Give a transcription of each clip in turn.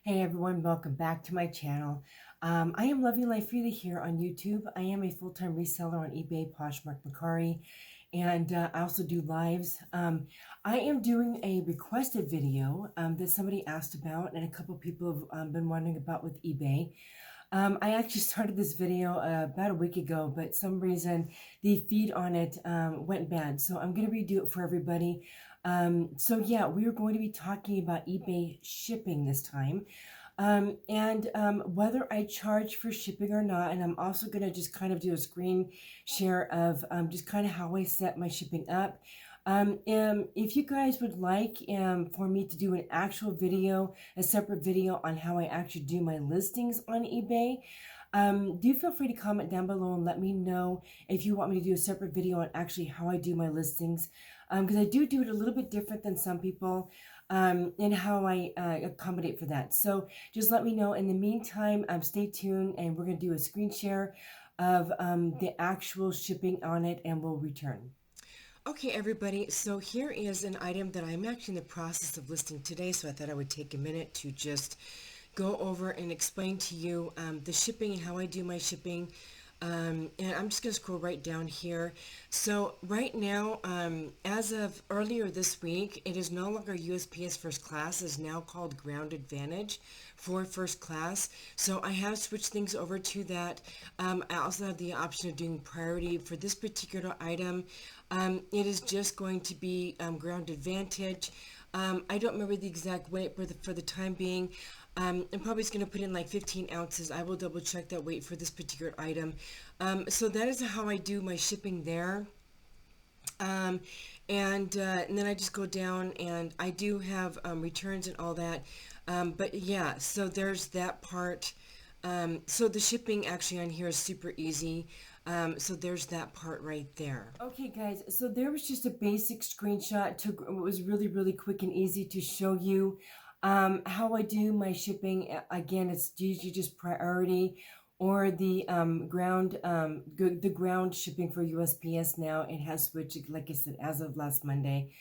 Hey everyone, welcome back to my channel. I am Loving Life Freely here on YouTube. I am a full-time reseller on eBay, Poshmark Macari, and I also do lives. I am doing a requested video that somebody asked about, and a couple people have been wondering about with eBay. I actually started this video about a week ago, but some reason the feed on it went bad. So I'm going to redo it for everybody. So yeah, we are going to be talking about eBay shipping this time. And whether I charge for shipping or not. And I'm also going to just kind of do a screen share of just kind of how I set my shipping up. If you guys would like for me to do an actual video, a separate video on how I actually do my listings on eBay, do feel free to comment down below and let me know if you want me to do a separate video on actually how I do my listings. Because I do it a little bit different than some people and how I accommodate for that. So just let me know. In the meantime, stay tuned and we're going to do a screen share of the actual shipping on it and we'll return. Okay, everybody, so here is an item that I'm actually in the process of listing today, so I thought I would take a minute to just go over and explain to you the shipping and how I do my shipping. And I'm just going to scroll right down here. So right now, as of earlier this week, it is no longer USPS First Class. It is now called Ground Advantage for First Class. So I have switched things over to that. I also have the option of doing priority for this particular item. It is just going to be Ground Advantage. I don't remember the exact weight for the time being. I'm probably just going to put in like 15 ounces. I will double check that weight for this particular item. So that is how I do my shipping there. And then I just go down and I do have returns and all that. But yeah, so there's that part. So the shipping actually on here is super easy. So there's that part right there. Okay, guys, so there was just a basic screenshot. It was really quick and easy to show you how I do my shipping. Again, it's usually just priority or the ground shipping for USPS now. It has switched, like I said, as of last Monday.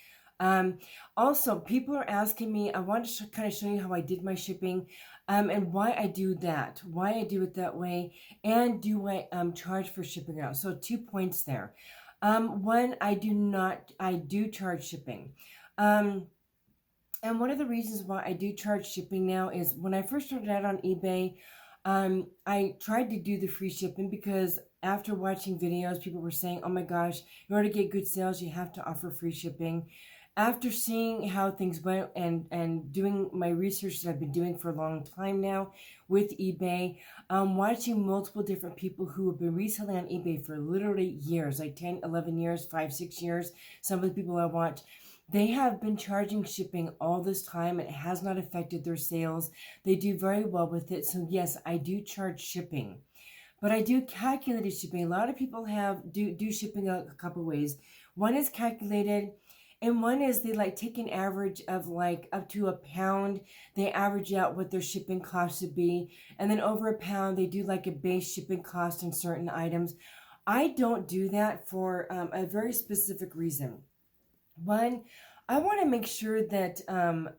Also, people are asking me, I want to kind of show you how I did my shipping and why I do that, why I do it that way, and do I charge for shipping out. So 2 points there. One, I do charge shipping. And one of the reasons why I do charge shipping now is when I first started out on eBay, I tried to do the free shipping because after watching videos, people were saying, oh my gosh, in order to get good sales, you have to offer free shipping. After seeing how things went and doing my research that I've been doing for a long time now with eBay, watching multiple different people who have been reselling on eBay for literally years, like 10, 11 years, 5, 6 years, some of the people I watch, they have been charging shipping all this time. It has not affected their sales. They do very well with it. So yes, I do charge shipping. But I do calculated shipping. A lot of people do shipping a couple ways. One is calculated, and one is they like take an average of like up to £1. They average out what their shipping cost would be. And then over £1, they do like a base shipping cost on certain items. I don't do that for a very specific reason. One, I want to make sure that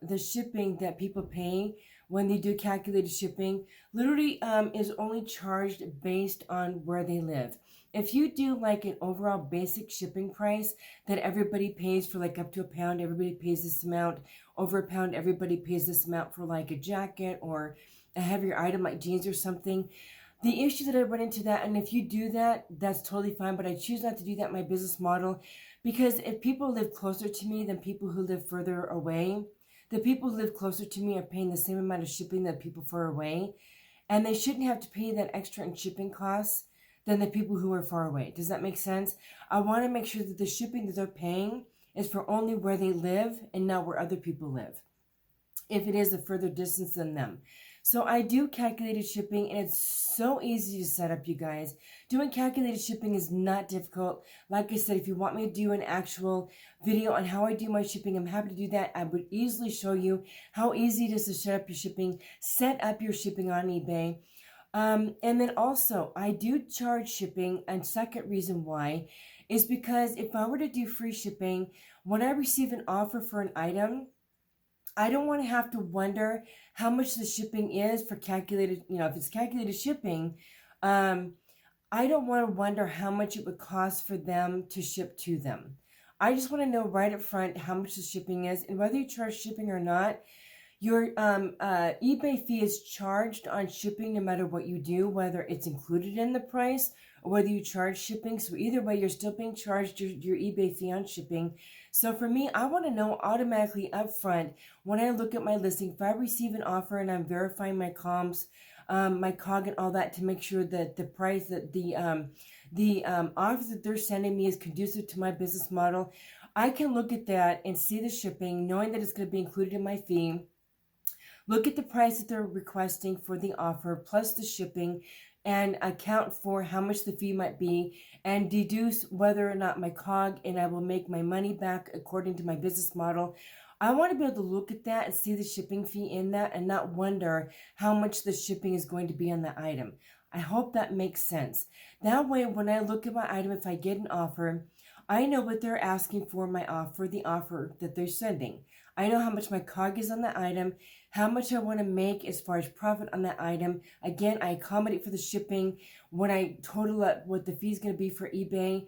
the shipping that people pay when they do calculated shipping literally is only charged based on where they live. If you do like an overall basic shipping price that everybody pays for like up to £1, everybody pays this amount, over £1, everybody pays this amount for like a jacket or a heavier item like jeans or something. The issue that I run into that, and if you do that, that's totally fine, but I choose not to do that in my business model because if people live closer to me than people who live further away, the people who live closer to me are paying the same amount of shipping that people far away, and they shouldn't have to pay that extra in shipping costs than the people who are far away. Does that make sense? I want to make sure that the shipping that they're paying is for only where they live and not where other people live, if it is a further distance than them. So I do calculated shipping, and it's so easy to set up, you guys. Doing calculated shipping is not difficult. Like I said, if you want me to do an actual video on how I do my shipping, I'm happy to do that. I would easily show you how easy it is to set up your shipping on eBay. And then also, I do charge shipping, and second reason why is because if I were to do free shipping, when I receive an offer for an item, I don't want to have to wonder how much the shipping is for calculated, if it's calculated shipping. I don't want to wonder how much it would cost for them to ship to them. I just want to know right up front how much the shipping is, and whether you charge shipping or not. Your eBay fee is charged on shipping no matter what you do, whether it's included in the price or whether you charge shipping. So either way, you're still being charged your eBay fee on shipping. So for me, I want to know automatically up front when I look at my listing, if I receive an offer and I'm verifying my comms, my cog and all that, to make sure that the price, that the offer that they're sending me is conducive to my business model. I can look at that and see the shipping, knowing that it's going to be included in my fee. Look at the price that they're requesting for the offer plus the shipping, and account for how much the fee might be, and deduce whether or not my cog, and I will make my money back according to my business model. I want to be able to look at that and see the shipping fee in that and not wonder how much the shipping is going to be on the item. I hope that makes sense. That way, when I look at my item, if I get an offer, I know what they're asking for my offer, the offer that they're sending. I know how much my cog is on the item, how much I want to make as far as profit on that item. Again, I accommodate for the shipping when I total up what the fee is going to be for eBay.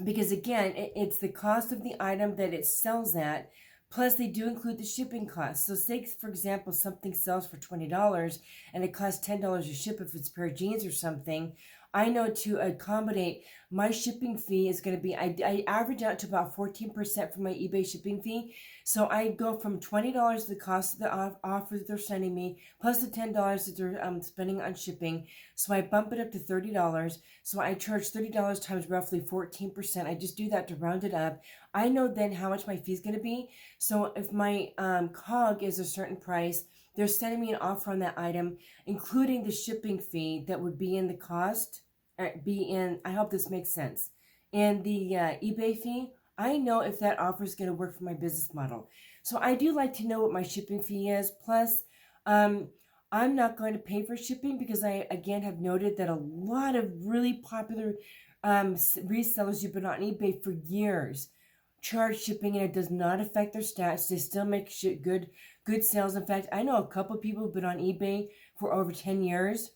Because again, it's the cost of the item that it sells at, plus they do include the shipping costs. So say, for example, something sells for $20 and it costs $10 to ship if it's a pair of jeans or something. I know to accommodate, my shipping fee is going to be, I average out to about 14% for my eBay shipping fee. So I go from $20, the cost of the offer that they're sending me, plus the $10 that they're spending on shipping. So I bump it up to $30. So I charge $30 times roughly 14%. I just do that to round it up. I know then how much my fee is going to be. So if my cog is a certain price, they're sending me an offer on that item, including the shipping fee that would be in the cost, I hope this makes sense, and the eBay fee. I know if that offer is going to work for my business model. So I do like to know what my shipping fee is. Plus, I'm not going to pay for shipping because I, again, have noted that a lot of really popular resellers who've been on eBay for years charge shipping, and it does not affect their stats. They still make good sales. In fact, I know a couple of people who've been on eBay for over 10 years,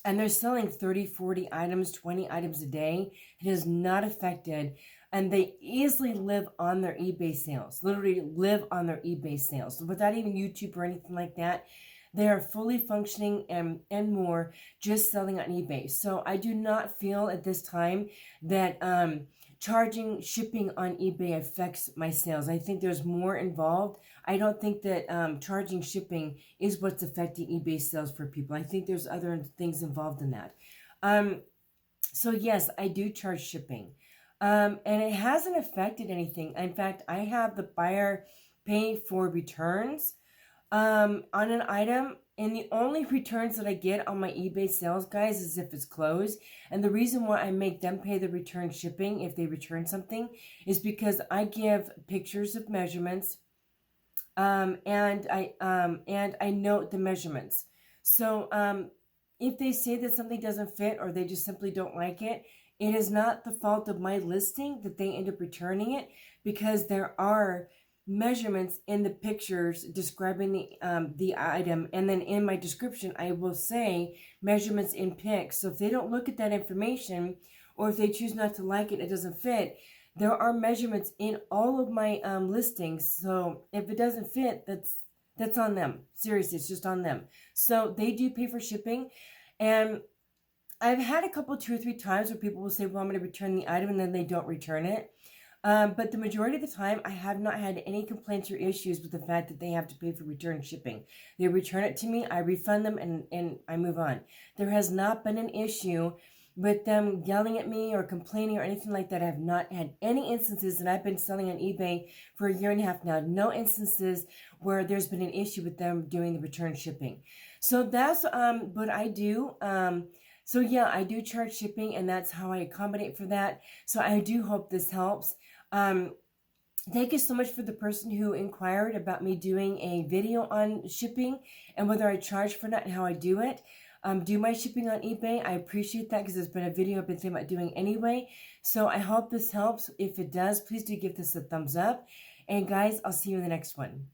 and they're selling 30, 40 items, 20 items a day. It is not affected, and they easily live on their eBay sales, literally live on their eBay sales without even YouTube or anything like that. They are fully functioning and more just selling on eBay. So I do not feel at this time that charging shipping on eBay affects my sales. I think there's more involved. I don't think that charging shipping is what's affecting eBay sales for people. I think there's other things involved in that. So yes, I do charge shipping. And it hasn't affected anything. In fact, I have the buyer pay for returns on an item, and the only returns that I get on my eBay sales, guys, is if it's closed. And the reason why I make them pay the return shipping if they return something is because I give pictures of measurements, and I note the measurements. So if they say that something doesn't fit or they just simply don't like it, it is not the fault of my listing that they end up returning it, because there are measurements in the pictures describing the item, and then in my description I will say measurements in pics. So if they don't look at that information, or if they choose not to like it, it doesn't fit, there are measurements in all of my listings. So if it doesn't fit, that's on them. Seriously, it's just on them. So they do pay for shipping, and I've had a couple, 2 or 3 times where people will say, well, I'm going to return the item, and then they don't return it. But the majority of the time, I have not had any complaints or issues with the fact that they have to pay for return shipping. They return it to me, I refund them, and I move on. There has not been an issue with them yelling at me or complaining or anything like that. I have not had any instances, and I've been selling on eBay for 1.5 years now. No instances where there's been an issue with them doing the return shipping. So that's what I do. So yeah, I do charge shipping, and that's how I accommodate for that. So I do hope this helps. Thank you so much for the person who inquired about me doing a video on shipping and whether I charge for that and how I do it. Do my shipping on eBay. I appreciate that, because it's been a video I've been thinking about doing anyway. So I hope this helps. If it does, please do give this a thumbs up. And guys, I'll see you in the next one.